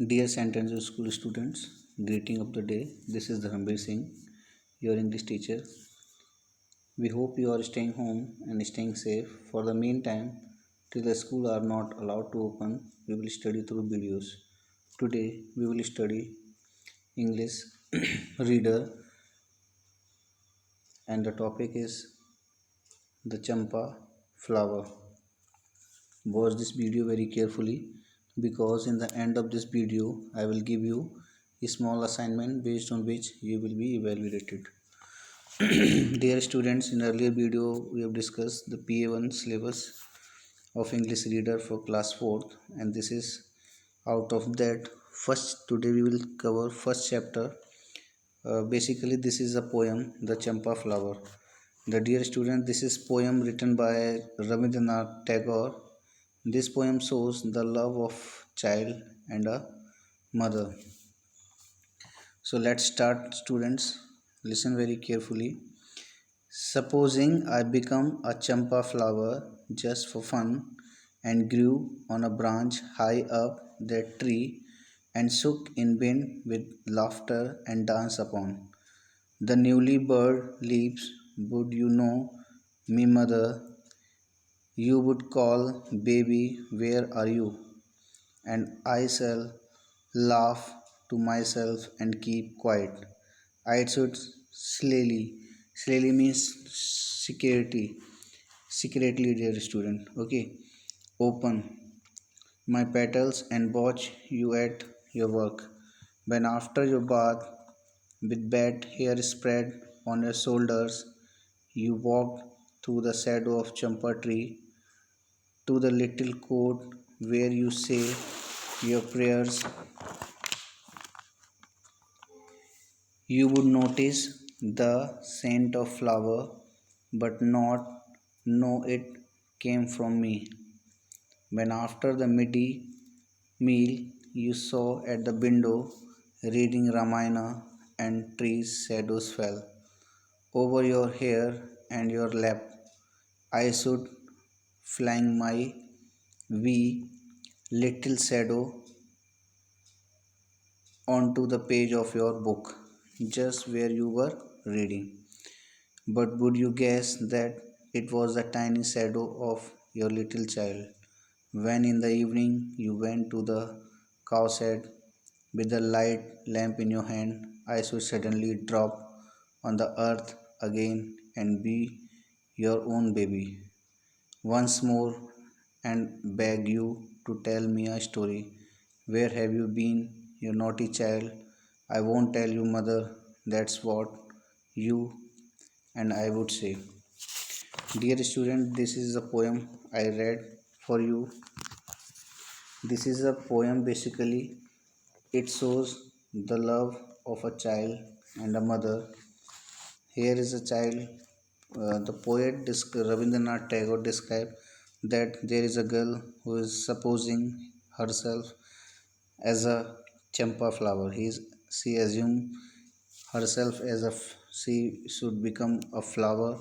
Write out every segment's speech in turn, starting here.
Dear St. Andrew School students, greeting of the day. This is Dharamveer Singh, your English teacher. We hope you are staying home and staying safe. For the meantime, till the school are not allowed to open, we will study through videos. Today, we will study English reader, and the topic is the champa flower. Watch this video very carefully because in the end of this video, I will give you a small assignment based on which you will be evaluated. Dear students, in earlier video we have discussed the PA1 syllabus of English reader for class 4th, and this is out of that. First, today we will cover first chapter. Basically this is a poem, The Champa Flower. The dear student, this is poem written by Rabindranath Tagore. This poem shows the love of child and a mother. So let's start, students. Listen very carefully. Supposing I become a champa flower just for fun and grew on a branch high up that tree and shook in wind with laughter and dance upon the newly burred leaves, would you know me, mother? You would call, baby, where are you? And I shall laugh to myself and keep quiet. I should slowly means secretly, dear student. Okay, open my petals and watch you at your work. When after your bath, with bad hair spread on your shoulders, you walk through the shadow of champa tree to the little court where you say your prayers, you would notice the scent of flower but not know it came from me. When after the midday meal you saw at the window reading Ramayana and trees shadows fell over your hair and your lap, I should fling my wee little shadow onto the page of your book just where you were reading. But would you guess that it was the tiny shadow of your little child? When in the evening you went to the cowshed with the light lamp in your hand, I should suddenly drop on the earth again and be your own baby once more and beg you to tell me a story. Where have you been, you naughty child? I won't tell you, mother. That's what you and I would say. Dear student, this is a poem I read for you. This is a poem basically. It shows the love of a child and a mother. Here is a child. The poet Rabindranath Tagore described that there is a girl who is supposing herself as a champa flower. She assumed herself as she should become a flower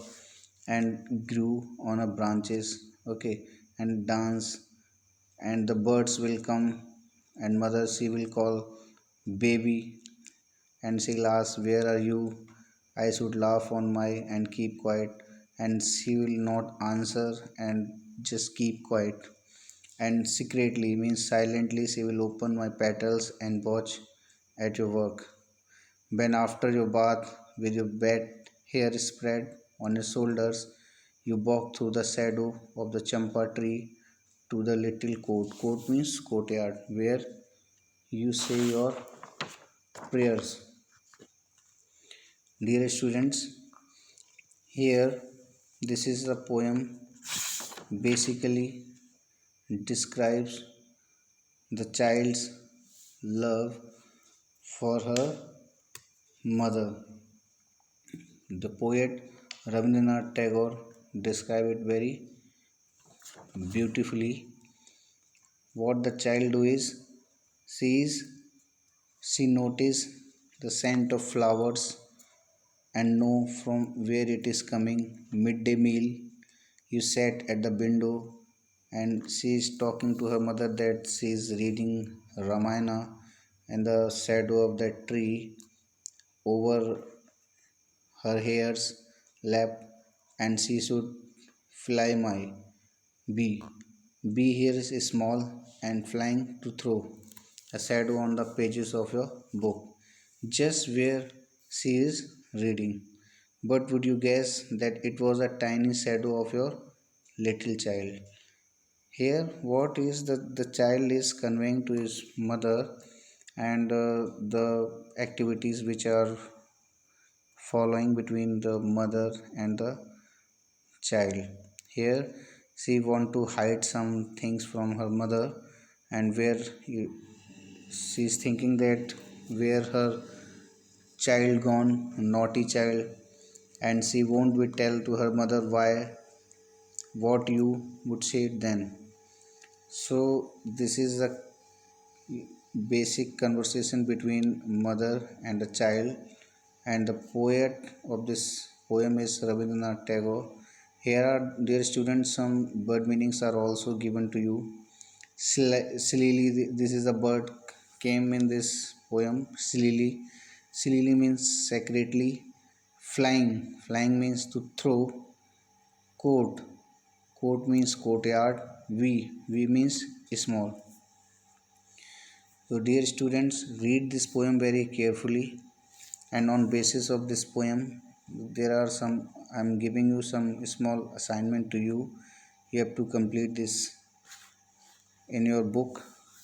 and grew on a branches, okay, and dance, and the birds will come, and mother she will call baby, and she'll ask, where are you? I should laugh on my and keep quiet, and she will not answer and just keep quiet. And secretly means silently she will open my petals and watch at your work. When after your bath with your wet hair spread on your shoulders, you walk through the shadow of the champa tree to the little court. Court means courtyard where you say your prayers. Dear students, here this is a poem basically describes the child's love for her mother. The poet Rabindranath Tagore described it very beautifully. What the child do is sees she notice the scent of flowers and know from where it is coming. Midday meal, you sat at the window and she is talking to her mother that she is reading Ramayana and the shadow of that tree over her hair's lap, and she should fly my bee. Bee here is small and flying to throw a shadow on the pages of your book, just where she is reading. But would you guess that it was a tiny shadow of your little child? Here, what is the child is conveying to his mother, and the activities which are following between the mother and the child. Here she want to hide some things from her mother, and where she is thinking that where her child gone, naughty child, and she won't be tell to her mother why, what you would say then. So this is a basic conversation between mother and a child, and the poet of this poem is Rabindranath Tagore. Here are, dear students, some bird meanings are also given to you. Silily, this is a bird came in this poem. Silily, silily means secretly. Flying, flying means to throw. Court, court means courtyard. We means small. So, dear students, read this poem very carefully, and on basis of this poem, there are some. I'm giving you some small assignment to you. You have to complete this in your book.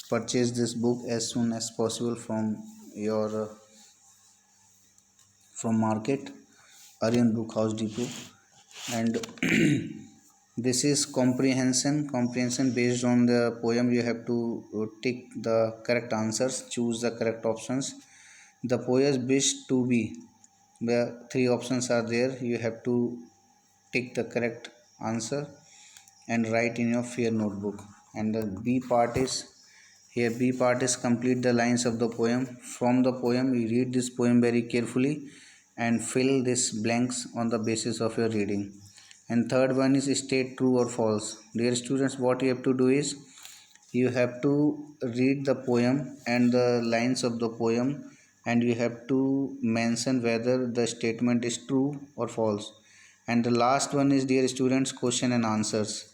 Purchase this book as soon as possible from your from market, Aryan Book House Depot, and this is comprehension based on the poem. You have to tick the correct answers, choose the correct options. The poet wish to be, the three options are there. You have to tick the correct answer and write in your fair notebook. And the B part is, here B part is complete the lines of the poem. From the poem you read this poem very carefully and fill these blanks on the basis of your reading. And third one is state true or false. Dear students, what you have to do is you have to read the poem and the lines of the poem, and you have to mention whether the statement is true or false. And the last one is, dear students, question and answers.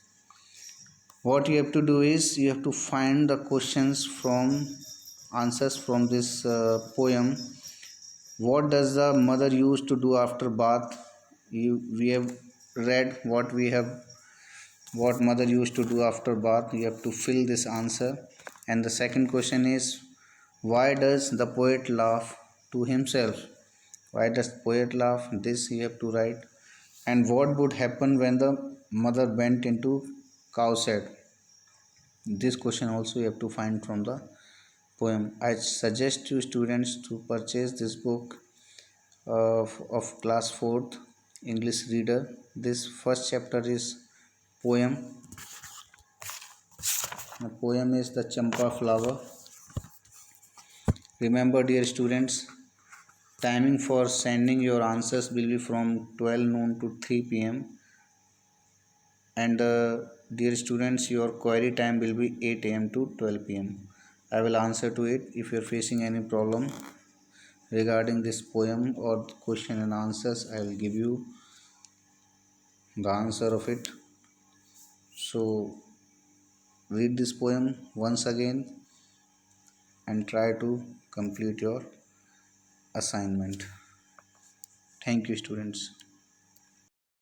What you have to do is you have to find the questions from answers from this poem. What does the mother used to do after bath? We have read what mother used to do after bath. You have to fill this answer. And the second question is, why does the poet laugh to himself? Why does poet laugh? This you have to write. And what would happen when the mother went into cow shed? This question also you have to find from the poem. I suggest you students to purchase this book of class 4th English reader. This first chapter is poem. The poem is the Champa flower. Remember, dear students, timing for sending your answers will be from 12 noon to 3 p.m. and dear students, your query time will be 8 a.m. to 12 p.m. I will answer to it. If you are facing any problem regarding this poem or question and answers, I will give you the answer of it. So read this poem once again and try to complete your assignment. Thank you, students.